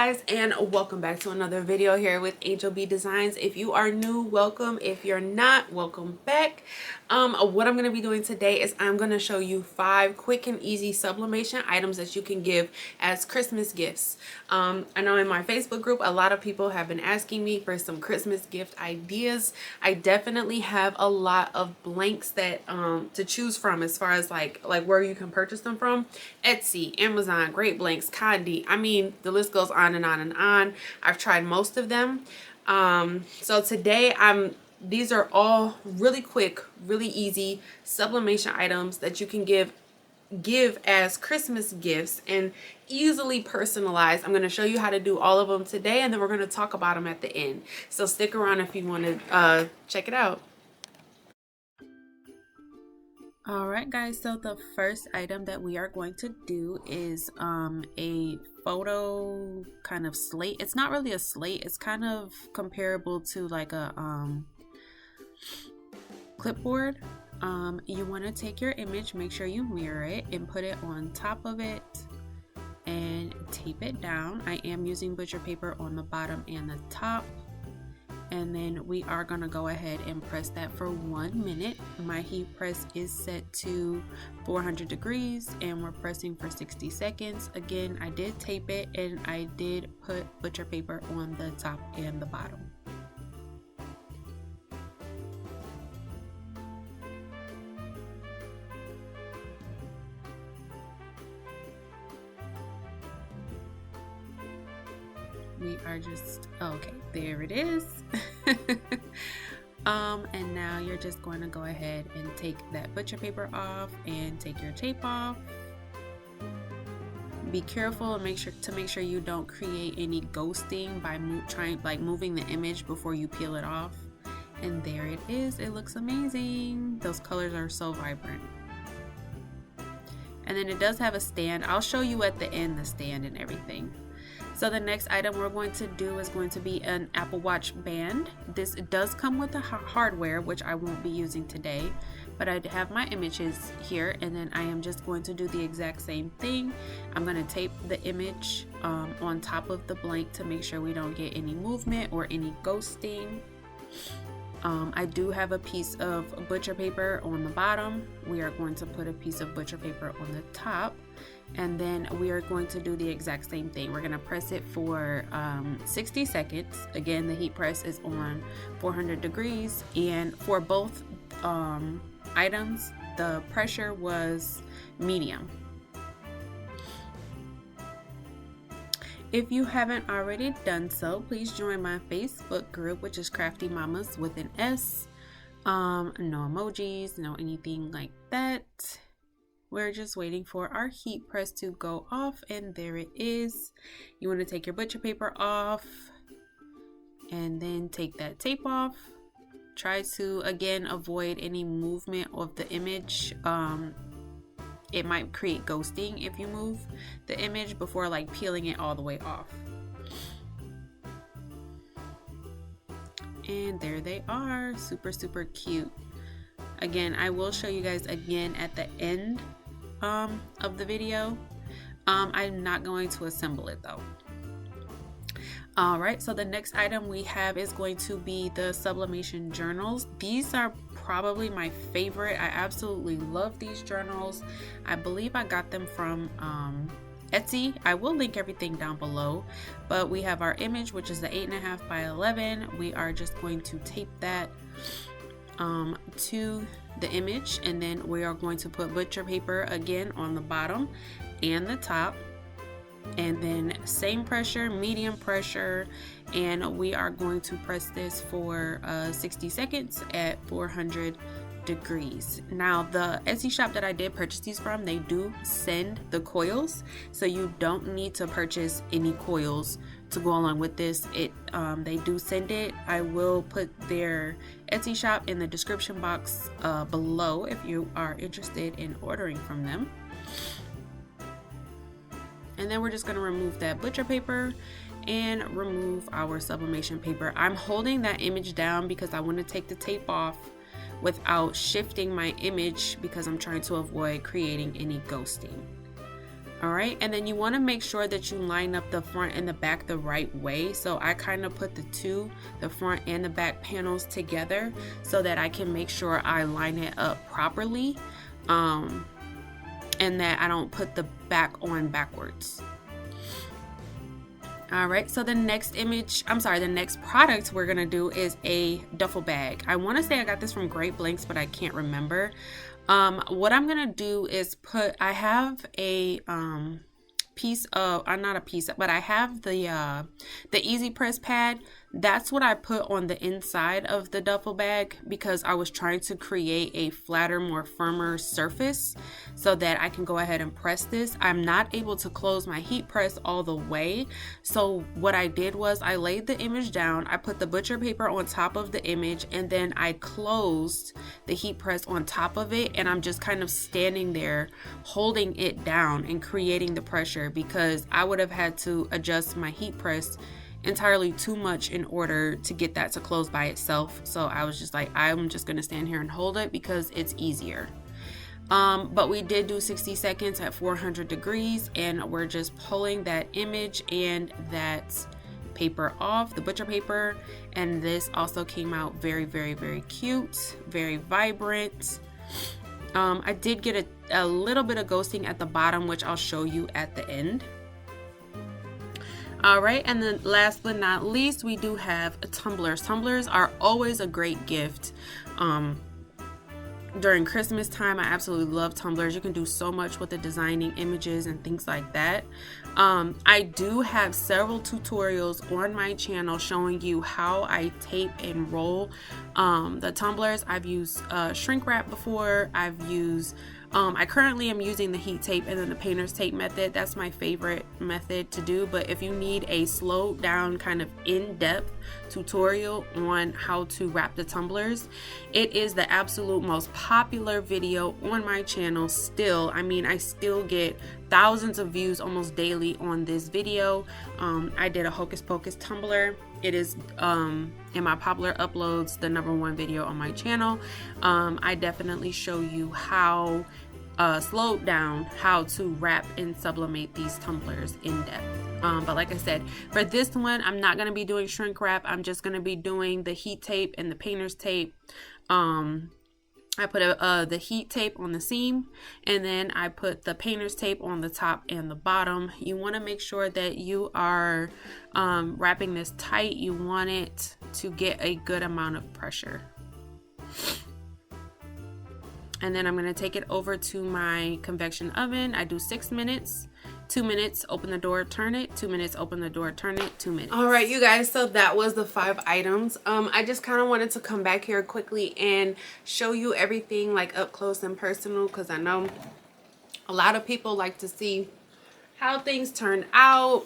guys, and welcome back to another video here with Angel B Designs. If you are new, welcome. If you're not, welcome back. What I'm going to be doing today is I'm going to show you 5 quick and easy sublimation items that you can give as Christmas gifts. I know in my Facebook group a lot of people have been asking me for some Christmas gift ideas. I definitely have a lot of blanks that to choose from as far as like where you can purchase them from. Etsy, Amazon, Great Blanks, Condi. I mean, the list goes on and on and on. I've tried most of them. So today these are all really quick, really easy sublimation items that you can give as Christmas gifts and easily personalized. I'm going to show you how to do all of them today, and then we're going to talk about them at the end. So stick around if you want to check it out. Alright guys, so the first item that we are going to do is a photo kind of slate. It's not really a slate, it's kind of comparable to like a clipboard. You want to take your image, make sure you mirror it and put it on top of it and tape it down. I am using butcher paper on the bottom and the top. And then we are going to go ahead and press that for 1 minute. My heat press is set to 400 degrees and we're pressing for 60 seconds. Again, I did tape it and I did put butcher paper on the top and the bottom. We are just, okay, there it is. And now you're just going to go ahead and take that butcher paper off and take your tape off. Be careful and make sure you don't create any ghosting by moving the image before you peel it off. And there it is. It looks amazing. Those colors are so vibrant. And then it does have a stand. I'll show you at the end the stand and everything. So the next item we're going to do is going to be an Apple Watch band. This does come with the hardware, which I won't be using today, but I have my images here, and then I am just going to do the exact same thing. I'm going to tape the image on top of the blank to make sure we don't get any movement or any ghosting. I do have a piece of butcher paper on the bottom. We are going to put a piece of butcher paper on the top, and then we are going to do the exact same thing. We're going to press it for 60 seconds. Again, the heat press is on 400 degrees, and for both items, the pressure was medium. If you haven't already done so, please join my Facebook group, which is Crafty Mamas with an S. No emojis, no anything like that. We're just waiting for our heat press to go off, and there it is. You want to take your butcher paper off and then take that tape off. Try to, again, avoid any movement of the image. It might create ghosting if you move the image before like peeling it all the way off. And there they are, super cute. Again, I will show you guys again at the end of the video. I'm not going to assemble it though. Alright, so the next item we have is going to be the Sublimation Journals. These are probably my favorite. I absolutely love these journals. I believe I got them from Etsy. I will link everything down below, but we have our image, which is the 8.5 by 11. We are just going to tape that to the image, and then we are going to put butcher paper again on the bottom and the top, and then same pressure, medium pressure, and we are going to press this for 60 seconds at 400 degrees. Now the Etsy shop that I did purchase these from, they do send the coils, so you don't need to purchase any coils to go along with this. They do send it. I will put their Etsy shop in the description box below if you are interested in ordering from them. And then we're just going to remove that butcher paper and remove our sublimation paper. I'm holding that image down because I want to take the tape off without shifting my image because I'm trying to avoid creating any ghosting. All right, and then you want to make sure that you line up the front and the back the right way. So I kind of put the front and the back panels together so that I can make sure I line it up properly, and that I don't put the back on backwards. All right, so the next product we're gonna do is a duffel bag. I want to say I got this from Great Blanks, but I can't remember. What I'm gonna do is I have a piece of, not a piece, but I have the easy press pad. That's what I put on the inside of the duffel bag because I was trying to create a flatter, more firmer surface so that I can go ahead and press this. I'm not able to close my heat press all the way. So what I did was I laid the image down, I put the butcher paper on top of the image, and then I closed the heat press on top of it, and I'm just kind of standing there holding it down and creating the pressure because I would have had to adjust my heat press entirely too much in order to get that to close by itself. So I was just like, I'm just gonna stand here and hold it because it's easier. But we did do 60 seconds at 400 degrees, and we're just pulling that image and that paper off, the butcher paper, and this also came out very, very, very cute, very vibrant. I did get a little bit of ghosting at the bottom, which I'll show you at the end. All right, and then last but not least, we do have tumblers. Tumblers are always a great gift. During Christmas time, I absolutely love tumblers. You can do so much with the designing images and things like that. I do have several tutorials on my channel showing you how I tape and roll the tumblers. I've used shrink wrap before. I currently am using the heat tape and then the painter's tape method. That's my favorite method to do, but if you need a slowed down kind of in-depth tutorial on how to wrap the tumblers, it is the absolute most popular video on my channel still. I mean, I still get thousands of views almost daily on this video. I did a hocus pocus tumbler. It is in my popular uploads, the #1 video on my channel. I definitely show you how slowed down how to wrap and sublimate these tumblers in depth. But like I said, for this one, I'm not going to be doing shrink wrap. I'm just going to be doing the heat tape and the painter's tape. I put the heat tape on the seam, and then I put the painter's tape on the top and the bottom. You want to make sure that you are wrapping this tight. You want it to get a good amount of pressure. And then I'm going to take it over to my convection oven. I do 6 minutes. 2 minutes, open the door, turn it. 2 minutes, open the door, turn it. 2 minutes. All right, you guys, so that was the 5 items. I just kind of wanted to come back here quickly and show you everything like up close and personal, because I know a lot of people like to see how things turn out,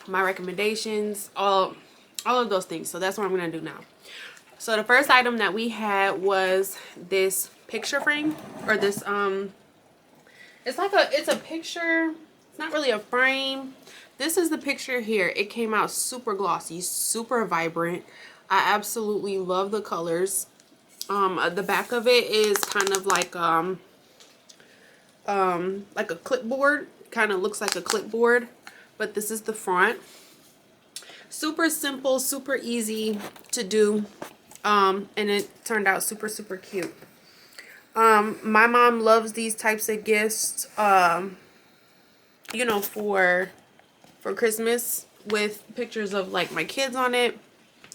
my recommendations, all of those things. So that's what I'm going to do now. So the first item that we had was this picture frame, or this it's a picture. It's not really a frame. This is the picture here. It came out super glossy, super vibrant. I absolutely love the colors. The back of it is kind of like a clipboard. Kind of looks like a clipboard, but this is the front. Super simple, super easy to do, and it turned out super, super cute. My mom loves these types of gifts, you know, for Christmas, with pictures of like my kids on it,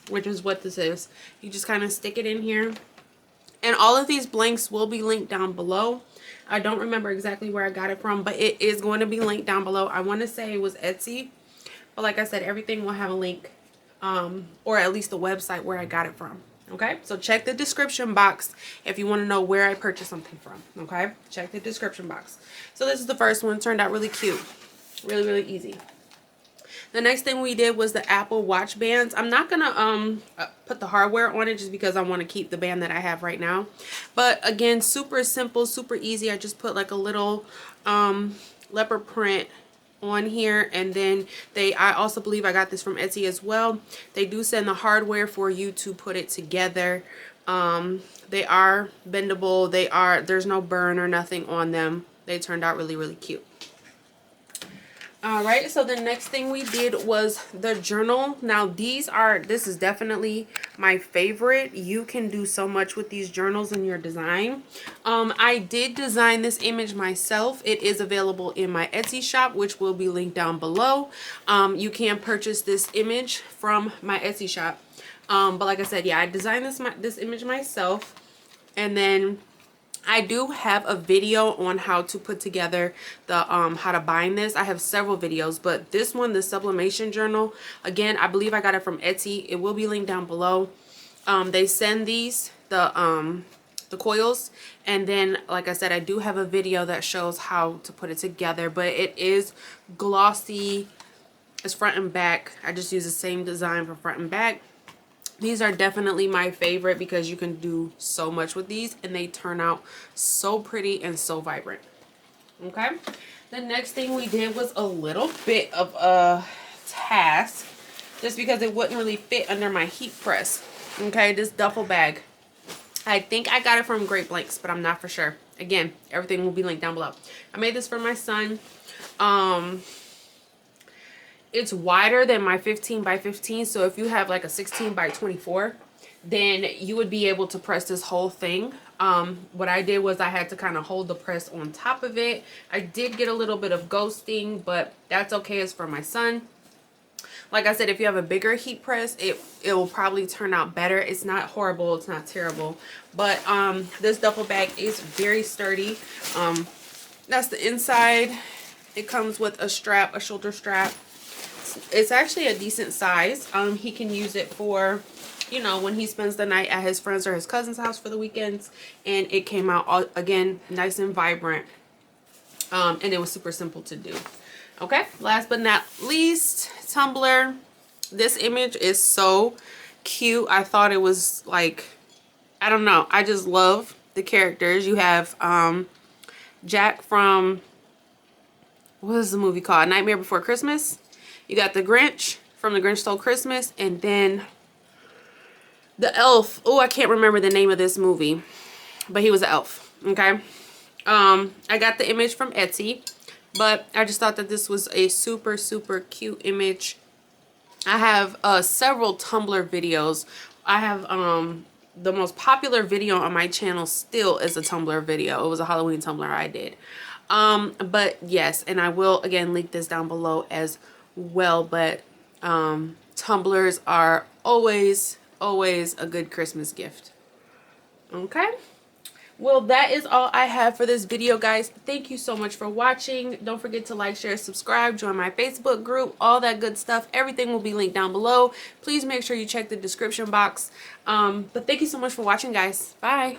which is what this is. You just kind of stick it in here, and all of these blanks will be linked down below. I don't remember exactly where I got it from, but it is going to be linked down below. I want to say it was Etsy, but like I said, everything will have a link, or at least the website where I got it from. Okay, so check the description box if you want to know where I purchased something from. Okay, check the description box. So this is the first one. Turned out really cute, really, really easy. The next thing we did was the Apple Watch bands. I'm not gonna put the hardware on it just because I want to keep the band that I have right now. But again, super simple, super easy. I just put like a little leopard print on here, and then I also believe I got this from Etsy as well. They do send the hardware for you to put it together. They are bendable. There's no burn or nothing on them. They turned out really, really cute. All right, so the next thing we did was the journal. Now this is definitely my favorite. You can do so much with these journals in your design. I did design this image myself. It is available in my Etsy shop, which will be linked down below. You can purchase this image from my Etsy shop. But like I said, yeah, I designed this image myself. And then I do have a video on how to put together the how to bind this. I have several videos, but this one, the Sublimation Journal, again, I believe I got it from Etsy. It will be linked down below. They send these the coils, and then like I said, I do have a video that shows how to put it together, but it is glossy. It's front and back. I just use the same design for front and back. These are definitely my favorite because you can do so much with these and they turn out so pretty and so vibrant. Okay, the next thing we did was a little bit of a task just because it wouldn't really fit under my heat press. Okay, this duffel bag. I think I got it from Great Blanks, but I'm not for sure. Again, everything will be linked down below. I made this for my son. It's wider than my 15 by 15, so if you have like a 16 by 24, then you would be able to press this whole thing. What I did was I had to kind of hold the press on top of it. I did get a little bit of ghosting, but that's okay. It's for my son. Like I said, if you have a bigger heat press, it will probably turn out better. It's not horrible, it's not terrible, but this duffel bag is very sturdy. That's the inside. It comes with a strap, a shoulder strap. It's actually a decent size. He can use it for, you know, when he spends the night at his friends or his cousin's house for the weekends. And it came out again nice and vibrant, and it was super simple to do. Okay, last but not least, Tumbler. This image is so cute. I thought it was like, I don't know, I just love the characters. You have Jack from, what is the movie called, Nightmare Before Christmas. You got the Grinch from The Grinch Stole Christmas, and then the elf. Oh, I can't remember the name of this movie, but he was an elf. Okay, I got the image from Etsy, but I just thought that this was a super cute image. I have several Tumblr videos. I have the most popular video on my channel still is a Tumblr video. It was a Halloween Tumblr I did. But yes, and I will again link this down below as well. But Tumblers are always a good Christmas gift. Okay, well, that is all I have for this video, guys. Thank you so much for watching. Don't forget to like, share, subscribe, join my Facebook group, all that good stuff. Everything will be linked down below. Please make sure you check the description box. But thank you so much for watching, guys. Bye.